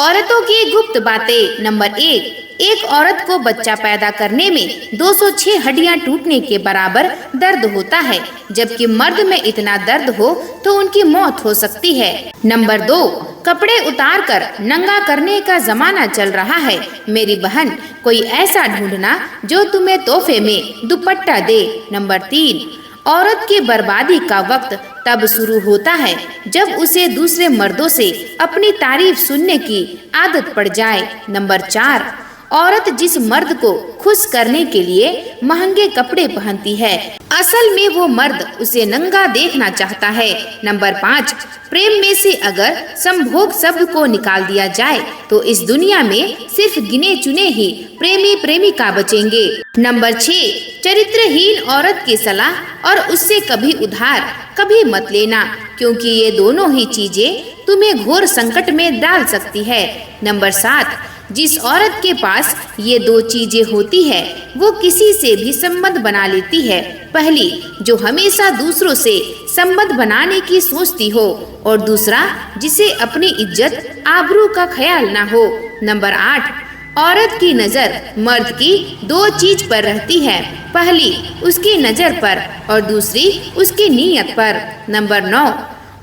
औरतों की गुप्त बातें। नंबर एक औरत को बच्चा पैदा करने में 206 हड्डियां टूटने के बराबर दर्द होता है, जबकि मर्द में इतना दर्द हो तो उनकी मौत हो सकती है। नंबर 2, कपड़े उतार कर नंगा करने का जमाना चल रहा है। मेरी बहन, कोई ऐसा ढूंढना जो तुम्हें तोहफे में दुपट्टा दे। नंबर 3, औरत की बर्बादी का वक्त तब शुरू होता है जब उसे दूसरे मर्दों से अपनी तारीफ सुनने की आदत पड़ जाए। नंबर 4, औरत जिस मर्द को खुश करने के लिए महंगे कपड़े पहनती है, असल में वो मर्द उसे नंगा देखना चाहता है। नंबर 5, प्रेम में से अगर संभोग शब्द को निकाल दिया जाए तो इस दुनिया में सिर्फ गिने चुने ही प्रेमी प्रेमिका बचेंगे। नंबर 6, चरित्रहीन औरत की सलाह और उससे कभी उधार कभी मत लेना, क्योंकि ये दोनों ही चीजें तुम्हें घोर संकट में डाल सकती है। नंबर 7, जिस औरत के पास ये 2 चीजें होती है वो किसी से भी संबंध बना लेती है। पहली, जो हमेशा दूसरों से संबंध बनाने की सोचती हो, और दूसरा, जिसे अपनी इज्जत आबरू का ख्याल ना हो। नंबर 8, औरत की नजर मर्द की 2 चीज पर रहती है। पहली उसकी नजर पर और दूसरी उसकी नीयत पर। नंबर 9,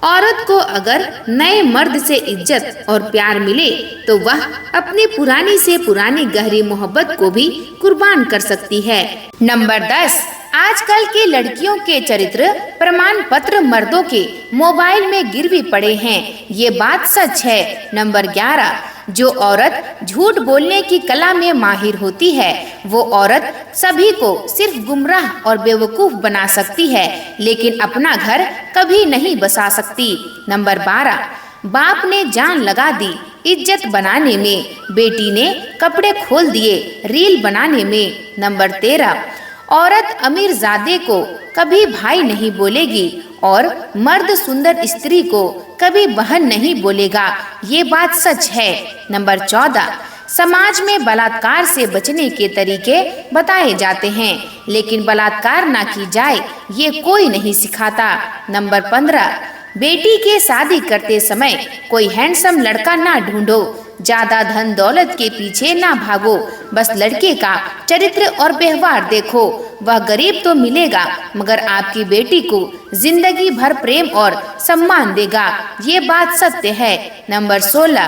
औरत को अगर नए मर्द से इज्जत और प्यार मिले तो वह अपनी पुरानी से पुरानी गहरी मोहब्बत को भी कुर्बान कर सकती है। नंबर 10, आजकल की लड़कियों के चरित्र प्रमाण पत्र मर्दों के मोबाइल में गिरवी पड़े हैं, ये बात सच है। नंबर 11, जो औरत झूठ बोलने की कला में माहिर होती है वो औरत सभी को सिर्फ गुमराह और बेवकूफ बना सकती है, लेकिन अपना घर कभी नहीं बसा सकती। नंबर 12, बाप ने जान लगा दी इज्जत बनाने में, बेटी ने कपड़े खोल दिए रील बनाने में। नंबर 13, औरत अमीरजादे को कभी भाई नहीं बोलेगी और मर्द सुंदर स्त्री को कभी बहन नहीं बोलेगा, ये बात सच है। नंबर 14, समाज में बलात्कार से बचने के तरीके बताए जाते हैं, लेकिन बलात्कार ना की जाए ये कोई नहीं सिखाता। नंबर 15, बेटी के शादी करते समय कोई हैंडसम लड़का ना ढूंढो, ज्यादा धन दौलत के पीछे ना भागो, बस लड़के का चरित्र और व्यवहार देखो। वह गरीब तो मिलेगा मगर आपकी बेटी को जिंदगी भर प्रेम और सम्मान देगा, ये बात सत्य है। नंबर 16,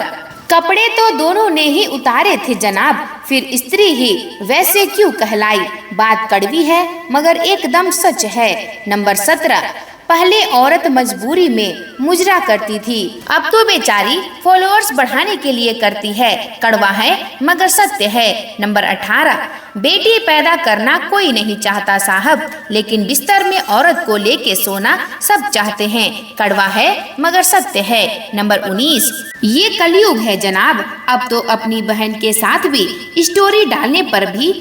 कपड़े तो दोनों ने ही उतारे थे जनाब, फिर स्त्री ही वैसे क्यों कहलाई, बात कड़वी है मगर एकदम सच है। नंबर 17, पहले औरत मजबूरी में मुजरा करती थी, अब तो बेचारी फॉलोअर्स बढ़ाने के लिए करती है, कड़वा है मगर सत्य है। नंबर 18, बेटी पैदा करना कोई नहीं चाहता साहब, लेकिन बिस्तर में औरत को लेके सोना सब चाहते हैं, कड़वा है मगर सत्य है। नंबर 19, ये कलयुग है जनाब, अब तो अपनी बहन के साथ भी स्टोरी डालने पर भी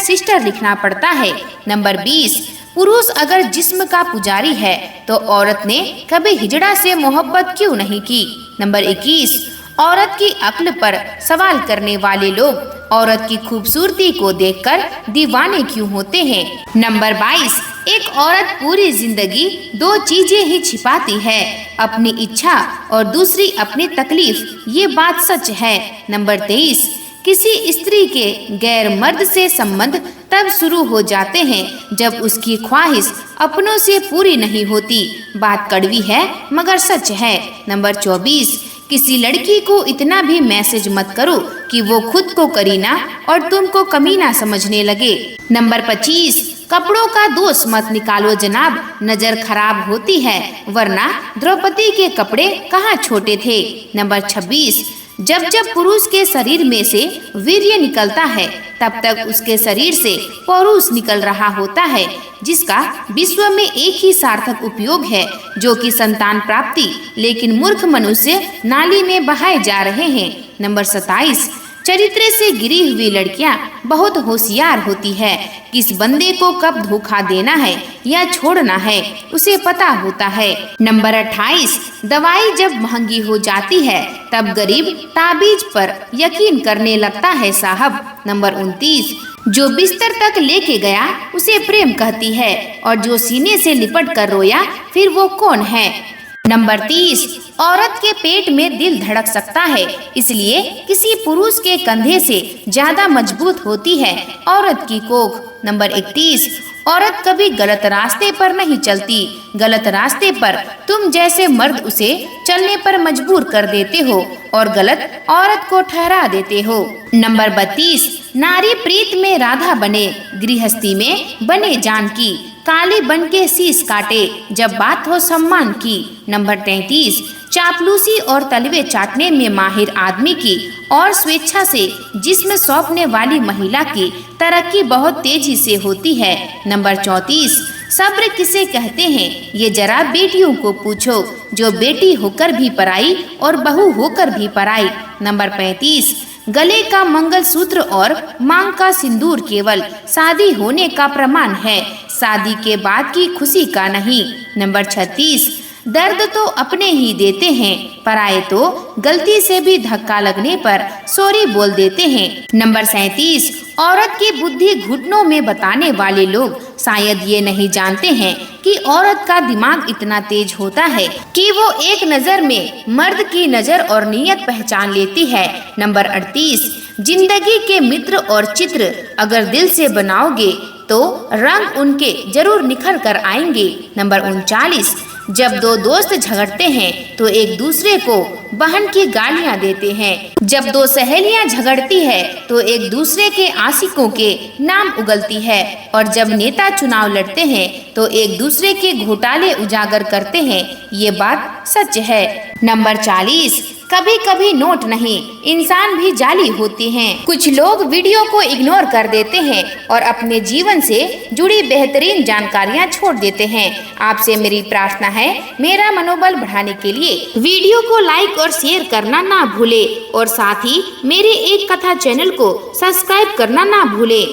#सिस्टर लिखना पड़ता है। नंबर 20, पुरुष अगर जिस्म का पुजारी है तो औरत ने कभी हिजड़ा से मोहब्बत क्यों नहीं की। नंबर 21, औरत की अक्ल पर सवाल करने वाले लोग औरत की खूबसूरती को देखकर दीवाने क्यों होते हैं। नंबर 22, एक औरत पूरी जिंदगी 2 चीजें ही छिपाती है, अपनी इच्छा और दूसरी अपनी तकलीफ, ये बात सच है। नंबर 23, किसी स्त्री के गैर मर्द से संबंध तब शुरू हो जाते हैं जब उसकी ख्वाहिश अपनों से पूरी नहीं होती, बात कड़वी है मगर सच है। नंबर 24, किसी लड़की को इतना भी मैसेज मत करो कि वो खुद को करीना और तुमको कमीना समझने लगे। नंबर 25, कपड़ों का दोष मत निकालो जनाब, नजर खराब होती है, वरना द्रौपदी के कपड़े कहाँ छोटे थे। नंबर 26, जब जब पुरुष के शरीर में से वीर्य निकलता है तब तक उसके शरीर से पौरुष निकल रहा होता है, जिसका विश्व में एक ही सार्थक उपयोग है जो कि संतान प्राप्ति, लेकिन मूर्ख मनुष्य नाली में बहाए जा रहे हैं। नंबर 27, चरित्र से गिरी हुई लड़कियां बहुत होशियार होती है, किस बंदे को कब धोखा देना है या छोड़ना है उसे पता होता है। नंबर 28, दवाई जब महंगी हो जाती है तब गरीब ताबीज पर यकीन करने लगता है साहब। नंबर 29, जो बिस्तर तक लेके गया उसे प्रेम कहती है और जो सीने से लिपट कर रोया फिर वो कौन है। नंबर 30, औरत के पेट में दिल धड़क सकता है, इसलिए किसी पुरुष के कंधे से ज्यादा मजबूत होती है औरत की कोख। नंबर 31, औरत कभी गलत रास्ते पर नहीं चलती, गलत रास्ते पर तुम जैसे मर्द उसे चलने पर मजबूर कर देते हो और गलत औरत को ठहरा देते हो। नंबर 32, नारी प्रीत में राधा बने, गृहस्थी में बने जानकी, काली बन के शीश काटे जब बात हो सम्मान की। नंबर 33, चापलूसी और तलवे चाटने में माहिर आदमी की और स्वेच्छा से जिस्म सौंपने वाली महिला की तरक्की बहुत तेजी से होती है। नंबर 34, सब्र किसे कहते हैं ये जरा बेटियों को पूछो, जो बेटी होकर भी पराई और बहू होकर भी पराई। नंबर 35, गले का मंगलसूत्र और मांग का सिंदूर केवल शादी होने का प्रमाण है, शादी के बाद की खुशी का नहीं। नंबर 36, दर्द तो अपने ही देते हैं, पराए तो गलती से भी धक्का लगने पर सॉरी बोल देते हैं। नंबर 37, औरत की बुद्धि घुटनों में बताने वाले लोग शायद ये नहीं जानते हैं कि औरत का दिमाग इतना तेज होता है कि वो एक नजर में मर्द की नजर और नीयत पहचान लेती है। नंबर 38, जिंदगी के मित्र और चित्र अगर दिल से बनाओगे तो रंग उनके जरूर निखर कर आएंगे। नंबर 39, जब दो दोस्त झगड़ते हैं तो एक दूसरे को बहन की गालियां देते हैं, जब दो सहेलियां झगड़ती है तो एक दूसरे के आशिकों के नाम उगलती है, और जब नेता चुनाव लड़ते हैं तो एक दूसरे के घोटाले उजागर करते हैं। ये बात सच है। नंबर 40, कभी कभी नोट नहीं, इंसान भी जाली होते हैं। कुछ लोग वीडियो को इग्नोर कर देते हैं और अपने जीवन से जुड़ी बेहतरीन जानकारियां छोड़ देते हैं। आपसे मेरी प्रार्थना है, मेरा मनोबल बढ़ाने के लिए वीडियो को लाइक और शेयर करना ना भूले और साथ ही मेरे एक कथा चैनल को सब्सक्राइब करना ना भूले।